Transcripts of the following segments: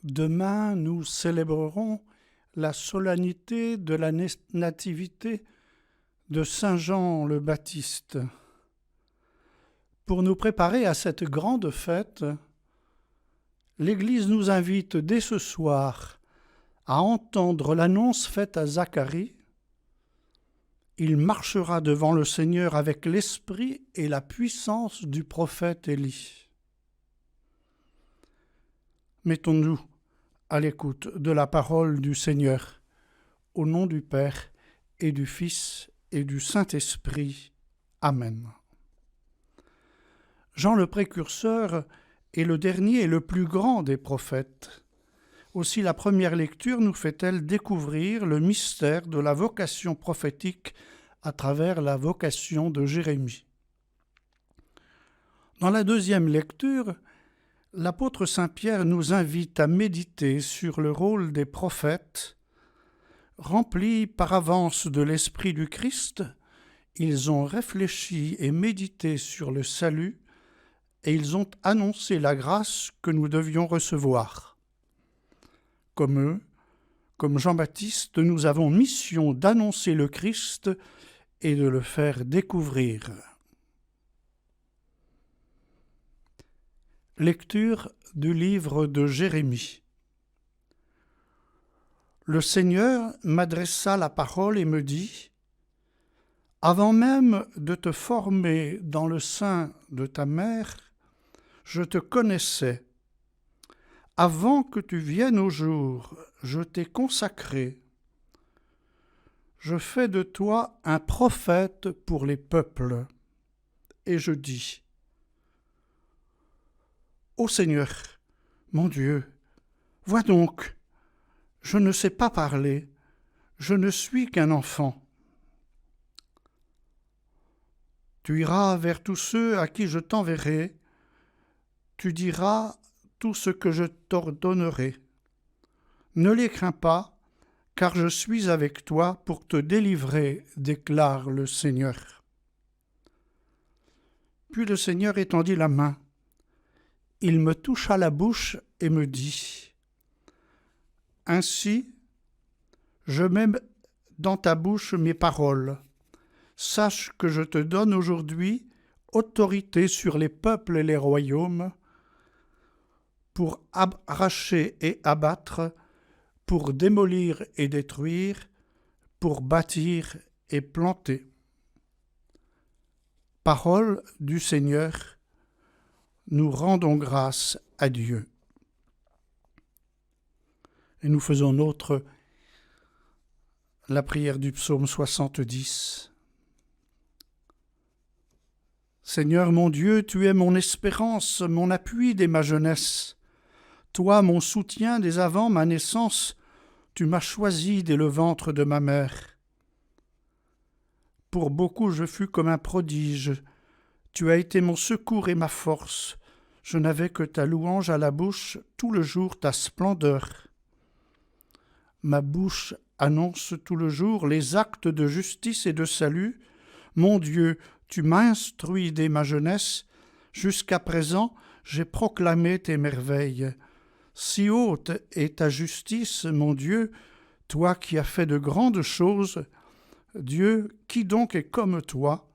Demain, nous célébrerons la solennité de la nativité de Saint Jean le Baptiste. Pour nous préparer à cette grande fête, l'Église nous invite dès ce soir à entendre l'annonce faite à Zacharie. Il marchera devant le Seigneur avec l'esprit et la puissance du prophète Élie. Mettons-nous à l'écoute de la parole du Seigneur, au nom du Père et du Fils et du Saint-Esprit. Amen. Jean le Précurseur est le dernier et le plus grand des prophètes. Aussi la première lecture nous fait-elle découvrir le mystère de la vocation prophétique à travers la vocation de Jérémie. Dans la deuxième lecture, l'apôtre Saint Pierre nous invite à méditer sur le rôle des prophètes. Remplis par avance de l'Esprit du Christ, ils ont réfléchi et médité sur le salut et ils ont annoncé la grâce que nous devions recevoir. Comme eux, comme Jean-Baptiste, nous avons mission d'annoncer le Christ et de le faire découvrir. Lecture du livre de Jérémie. Le Seigneur m'adressa la parole et me dit : « Avant même de te former dans le sein de ta mère, je te connaissais. Avant que tu viennes au jour, je t'ai consacré. Je fais de toi un prophète pour les peuples. » Et je dis : Ô Seigneur, mon Dieu, vois donc, je ne sais pas parler, je ne suis qu'un enfant. Tu iras vers tous ceux à qui je t'enverrai, tu diras tout ce que je t'ordonnerai. Ne les crains pas, car je suis avec toi pour te délivrer, déclare le Seigneur. Puis le Seigneur étendit la main. Il me toucha la bouche et me dit : « Ainsi, je mets dans ta bouche mes paroles. Sache que je te donne aujourd'hui autorité sur les peuples et les royaumes, pour arracher et abattre, pour démolir et détruire, pour bâtir et planter. » Parole du Seigneur. Nous rendons grâce à Dieu. Et nous faisons nôtre la prière du psaume 70. Seigneur mon Dieu, tu es mon espérance, mon appui dès ma jeunesse. Toi, mon soutien dès avant ma naissance, tu m'as choisi dès le ventre de ma mère. Pour beaucoup je fus comme un prodige. Tu as été mon secours et ma force. Je n'avais que ta louange à la bouche, tout le jour ta splendeur. Ma bouche annonce tout le jour les actes de justice et de salut. Mon Dieu, tu m'as instruit dès ma jeunesse. Jusqu'à présent, j'ai proclamé tes merveilles. Si haute est ta justice, mon Dieu, toi qui as fait de grandes choses. Dieu, qui donc est comme toi ?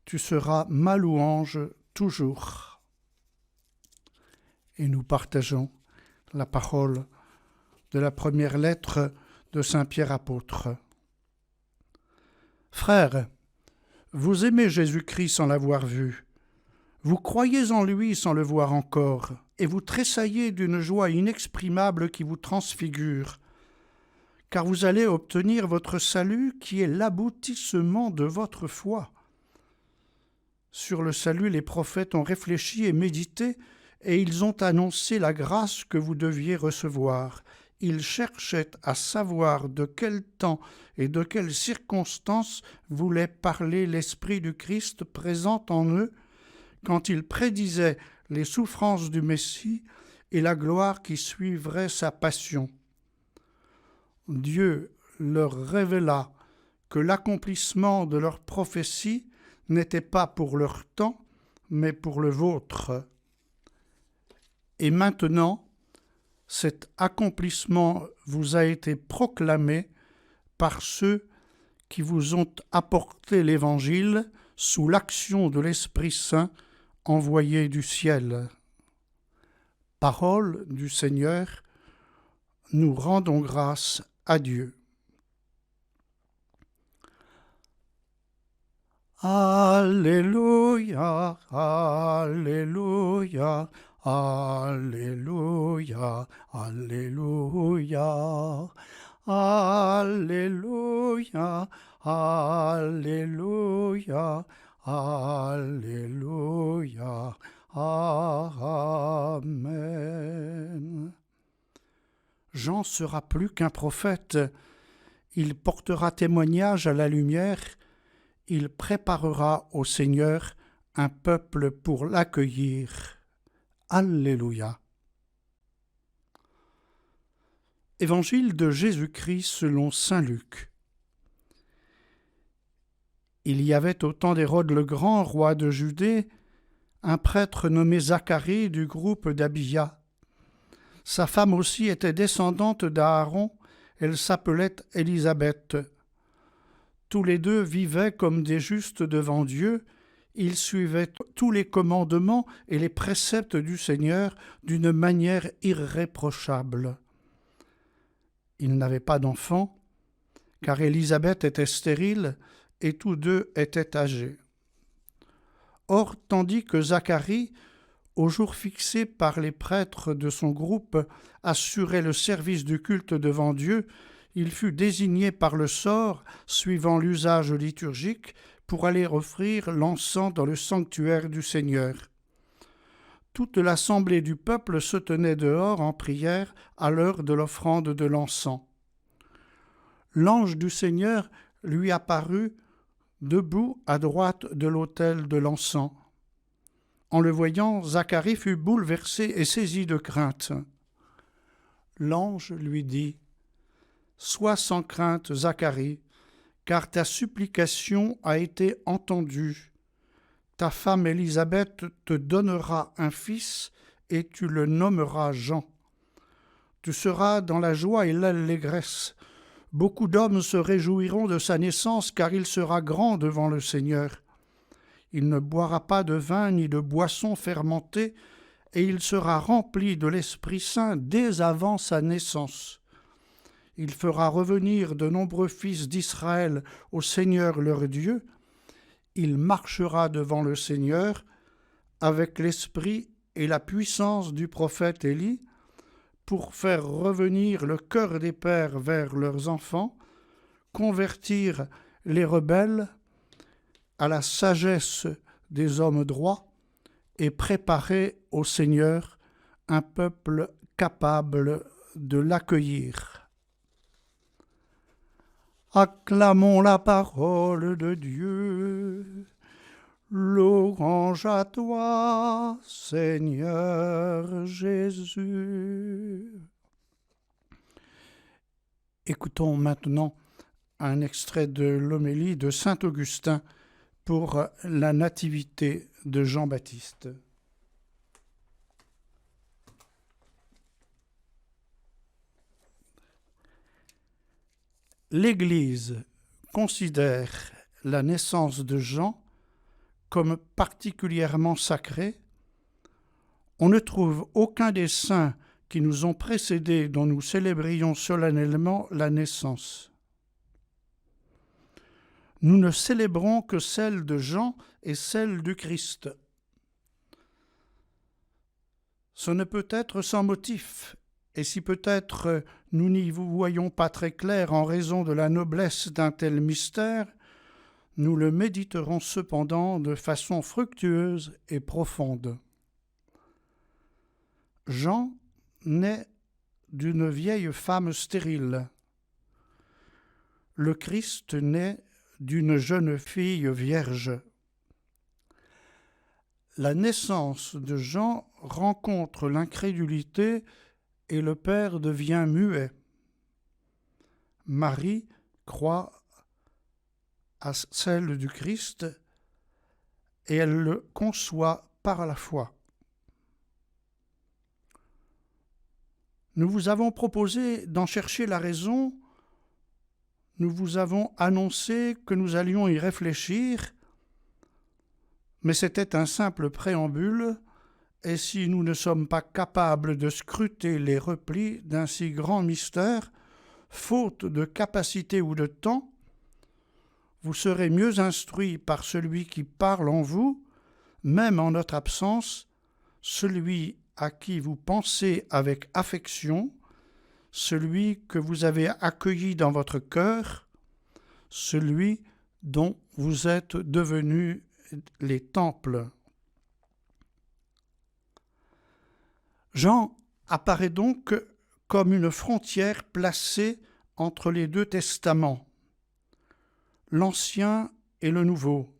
Tu seras ma louange toujours. Et nous partageons la parole de la première lettre de Saint Pierre apôtre. Frères, vous aimez Jésus-Christ sans l'avoir vu. Vous croyez en lui sans le voir encore, et vous tressaillez d'une joie inexprimable qui vous transfigure, car vous allez obtenir votre salut qui est l'aboutissement de votre foi. Sur le salut, les prophètes ont réfléchi et médité, et ils ont annoncé la grâce que vous deviez recevoir. Ils cherchaient à savoir de quel temps et de quelles circonstances voulait parler l'Esprit du Christ présent en eux, quand il prédisait les souffrances du Messie et la gloire qui suivrait sa passion. Dieu leur révéla que l'accomplissement de leur prophétie n'était pas pour leur temps, mais pour le vôtre. Et maintenant, cet accomplissement vous a été proclamé par ceux qui vous ont apporté l'Évangile sous l'action de l'Esprit Saint envoyé du ciel. Parole du Seigneur, nous rendons grâce à Dieu. Alléluia, Alléluia, Alléluia, Alléluia, Alléluia, Alléluia, Alléluia, Amen. Jean sera plus qu'un prophète, il portera témoignage à la lumière, il préparera au Seigneur un peuple pour l'accueillir. Alléluia. Évangile de Jésus-Christ selon saint Luc. Il y avait au temps d'Hérode le Grand, roi de Judée, un prêtre nommé Zacharie du groupe d'Abia. Sa femme aussi était descendante d'Aaron, elle s'appelait Élisabeth. Tous les deux vivaient comme des justes devant Dieu, ils suivaient tous les commandements et les préceptes du Seigneur d'une manière irréprochable. Ils n'avaient pas d'enfants, car Élisabeth était stérile et tous deux étaient âgés. Or, tandis que Zacharie, au jour fixé par les prêtres de son groupe, assurait le service du culte devant Dieu, il fut désigné par le sort, suivant l'usage liturgique, pour aller offrir l'encens dans le sanctuaire du Seigneur. Toute l'assemblée du peuple se tenait dehors en prière à l'heure de l'offrande de l'encens. L'ange du Seigneur lui apparut debout à droite de l'autel de l'encens. En le voyant, Zacharie fut bouleversé et saisi de crainte. L'ange lui dit : « Sois sans crainte, Zacharie, car ta supplication a été entendue. Ta femme Élisabeth te donnera un fils et tu le nommeras Jean. Tu seras dans la joie et l'allégresse. Beaucoup d'hommes se réjouiront de sa naissance, car il sera grand devant le Seigneur. Il ne boira pas de vin ni de boisson fermentée, et il sera rempli de l'Esprit Saint dès avant sa naissance. Il fera revenir de nombreux fils d'Israël au Seigneur leur Dieu. Il marchera devant le Seigneur avec l'esprit et la puissance du prophète Élie, pour faire revenir le cœur des pères vers leurs enfants, convertir les rebelles à la sagesse des hommes droits et préparer au Seigneur un peuple capable de l'accueillir. Acclamons la parole de Dieu. Louange à toi, Seigneur Jésus. Écoutons maintenant un extrait de l'homélie de saint Augustin pour la nativité de Jean-Baptiste. L'Église considère la naissance de Jean comme particulièrement sacrée. On ne trouve aucun des saints qui nous ont précédés dont nous célébrions solennellement la naissance. Nous ne célébrons que celle de Jean et celle du Christ. Ce ne peut être sans motif, et si peut-être Nous n'y voyons pas très clair en raison de la noblesse d'un tel mystère. Nous le méditerons cependant de façon fructueuse et profonde. Jean naît d'une vieille femme stérile. Le Christ naît d'une jeune fille vierge. La naissance de Jean rencontre l'incrédulité et le Père devient muet. Marie croit à celle du Christ et elle le conçoit par la foi. Nous vous avons proposé d'en chercher la raison, nous vous avons annoncé que nous allions y réfléchir, mais c'était un simple préambule, et si nous ne sommes pas capables de scruter les replis d'un si grand mystère, faute de capacité ou de temps, vous serez mieux instruits par celui qui parle en vous, même en notre absence, celui à qui vous pensez avec affection, celui que vous avez accueilli dans votre cœur, celui dont vous êtes devenus les temples. Jean apparaît donc comme une frontière placée entre les deux testaments, l'Ancien et le Nouveau.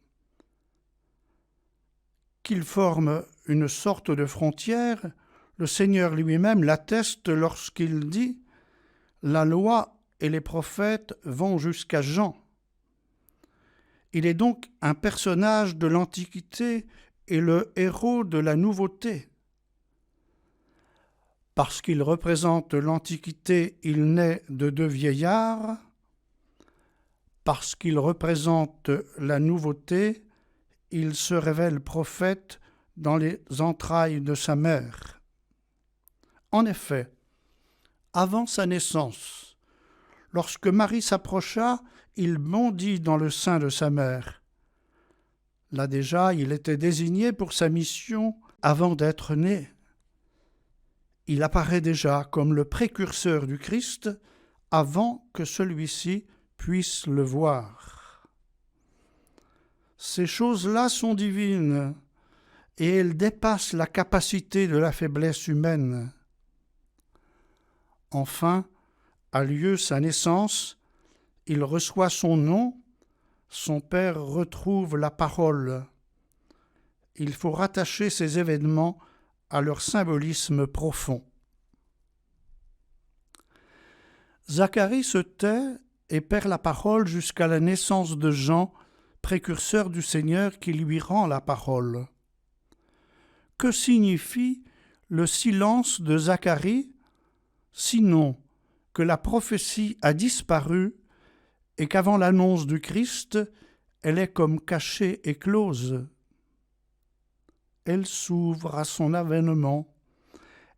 Qu'il forme une sorte de frontière, le Seigneur lui-même l'atteste lorsqu'il dit « La loi et les prophètes vont jusqu'à Jean ». Il est donc un personnage de l'Antiquité et le héros de la Nouveauté. Parce qu'il représente l'Antiquité, il naît de deux vieillards. Parce qu'il représente la Nouveauté, il se révèle prophète dans les entrailles de sa mère. En effet, avant sa naissance, lorsque Marie s'approcha, il bondit dans le sein de sa mère. Là déjà, il était désigné pour sa mission avant d'être né. Il apparaît déjà comme le précurseur du Christ avant que celui-ci puisse le voir. Ces choses-là sont divines et elles dépassent la capacité de la faiblesse humaine. Enfin, a lieu sa naissance, il reçoit son nom, son Père retrouve la parole. Il faut rattacher ces événements à leur symbolisme profond. Zacharie se tait et perd la parole jusqu'à la naissance de Jean, précurseur du Seigneur qui lui rend la parole. Que signifie le silence de Zacharie, sinon que la prophétie a disparu et qu'avant l'annonce du Christ, elle est comme cachée et close. Elle s'ouvre à son avènement,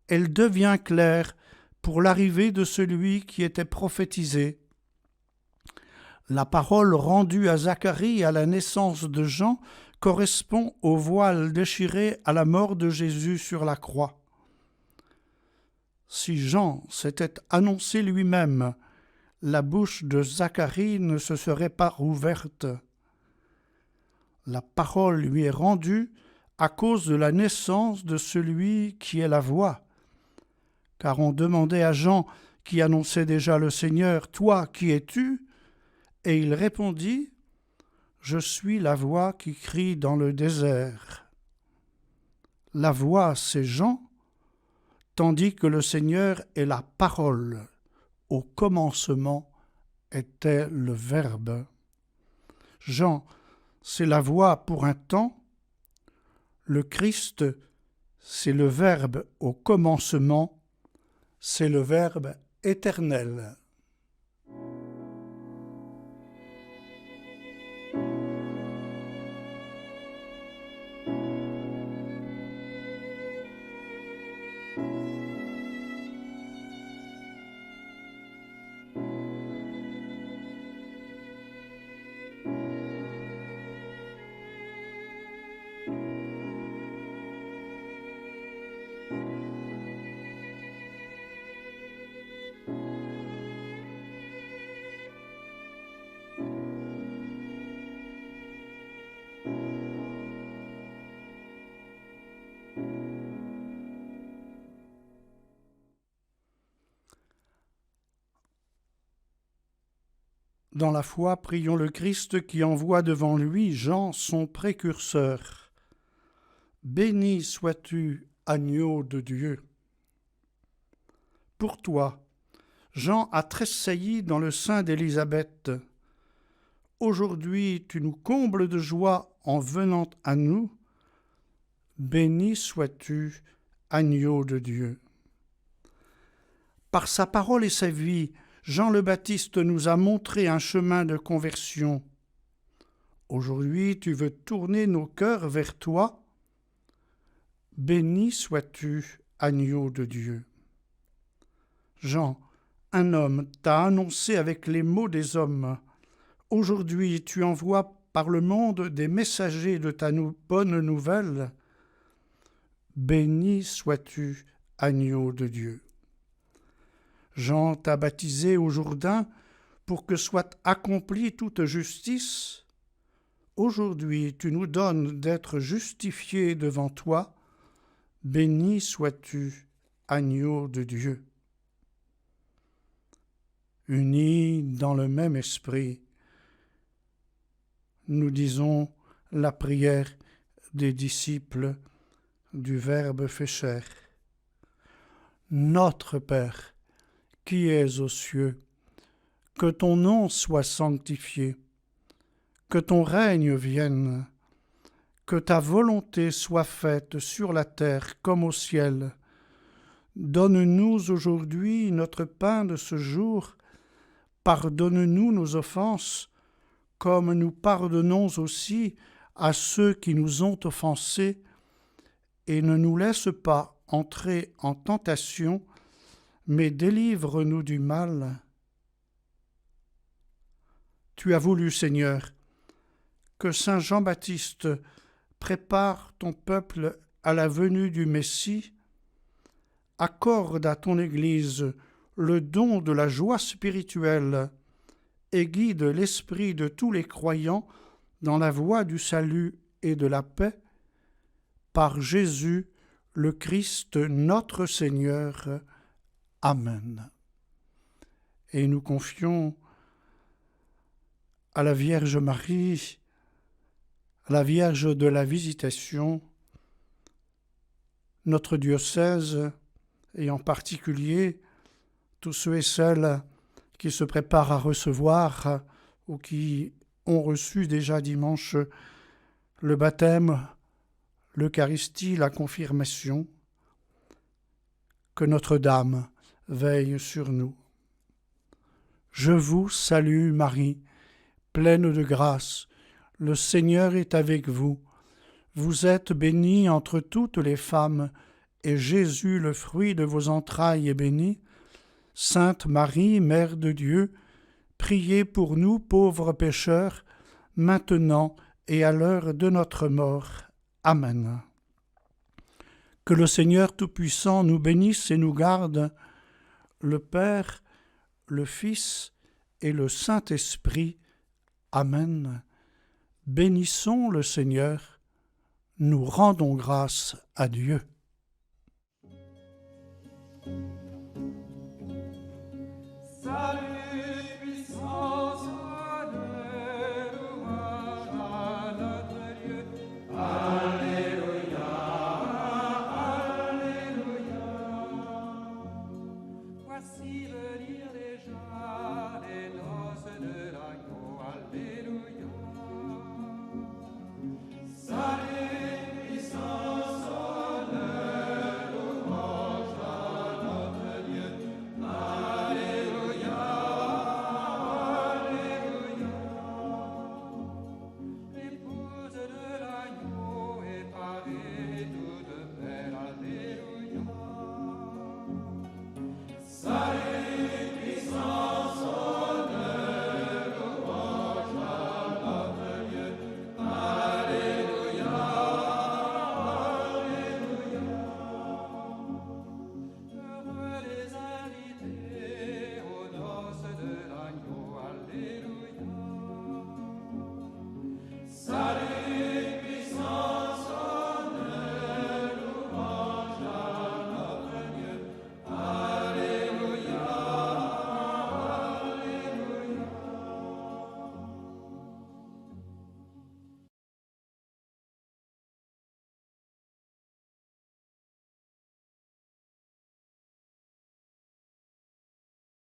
elle devient claire pour l'arrivée de celui qui était prophétisé. La parole rendue à Zacharie à la naissance de Jean correspond au voile déchiré à la mort de Jésus sur la croix. Si Jean s'était annoncé lui-même, la bouche de Zacharie ne se serait pas rouverte. La parole lui est rendue à cause de la naissance de celui qui est la voix. Car on demandait à Jean, qui annonçait déjà le Seigneur, « Toi, qui es-tu » Et il répondit, « Je suis la voix qui crie dans le désert. » La voix, c'est Jean, tandis que le Seigneur est la parole. Au commencement était le Verbe. Jean, c'est la voix pour un temps. Le Christ, c'est le Verbe au commencement. C'est le Verbe éternel. Dans la foi, prions le Christ qui envoie devant lui Jean, son précurseur. Béni sois-tu, agneau de Dieu. Pour toi, Jean a tressailli dans le sein d'Élisabeth. Aujourd'hui, tu nous combles de joie en venant à nous. Béni sois-tu, agneau de Dieu. Par sa parole et sa vie, Jean le Baptiste nous a montré un chemin de conversion. Aujourd'hui, tu veux tourner nos cœurs vers toi. Béni sois-tu, agneau de Dieu. Jean, un homme, t'a annoncé avec les mots des hommes. Aujourd'hui, tu envoies par le monde des messagers de ta bonne nouvelle. Béni sois-tu, agneau de Dieu. Jean t'a baptisé au Jourdain pour que soit accomplie toute justice. Aujourd'hui, tu nous donnes d'être justifiés devant toi. Béni sois-tu, agneau de Dieu. Unis dans le même esprit, nous disons la prière des disciples du Verbe fait chair. Notre Père, qui es aux cieux, que ton nom soit sanctifié, que ton règne vienne, que ta volonté soit faite sur la terre comme au ciel. Donne-nous aujourd'hui notre pain de ce jour. Pardonne-nous nos offenses, comme nous pardonnons aussi à ceux qui nous ont offensés, et ne nous laisse pas entrer en tentation, mais délivre-nous du mal. Tu as voulu, Seigneur, que saint Jean-Baptiste prépare ton peuple à la venue du Messie. Accorde à ton Église le don de la joie spirituelle et guide l'esprit de tous les croyants dans la voie du salut et de la paix, par Jésus le Christ notre Seigneur. Amen. Et nous confions à la Vierge Marie, à la Vierge de la Visitation, notre diocèse, et en particulier tous ceux et celles qui se préparent à recevoir ou qui ont reçu déjà dimanche le baptême, l'Eucharistie, la confirmation. Que Notre-Dame veille sur nous. Je vous salue Marie, pleine de grâce, le Seigneur est avec vous. Vous êtes bénie entre toutes les femmes, et Jésus, le fruit de vos entrailles, est béni. Sainte Marie, Mère de Dieu, priez pour nous pauvres pécheurs, maintenant et à l'heure de notre mort. Amen. Que le Seigneur Tout-Puissant nous bénisse et nous garde, le Père, le Fils et le Saint-Esprit. Amen. Bénissons le Seigneur, nous rendons grâce à Dieu. Salut.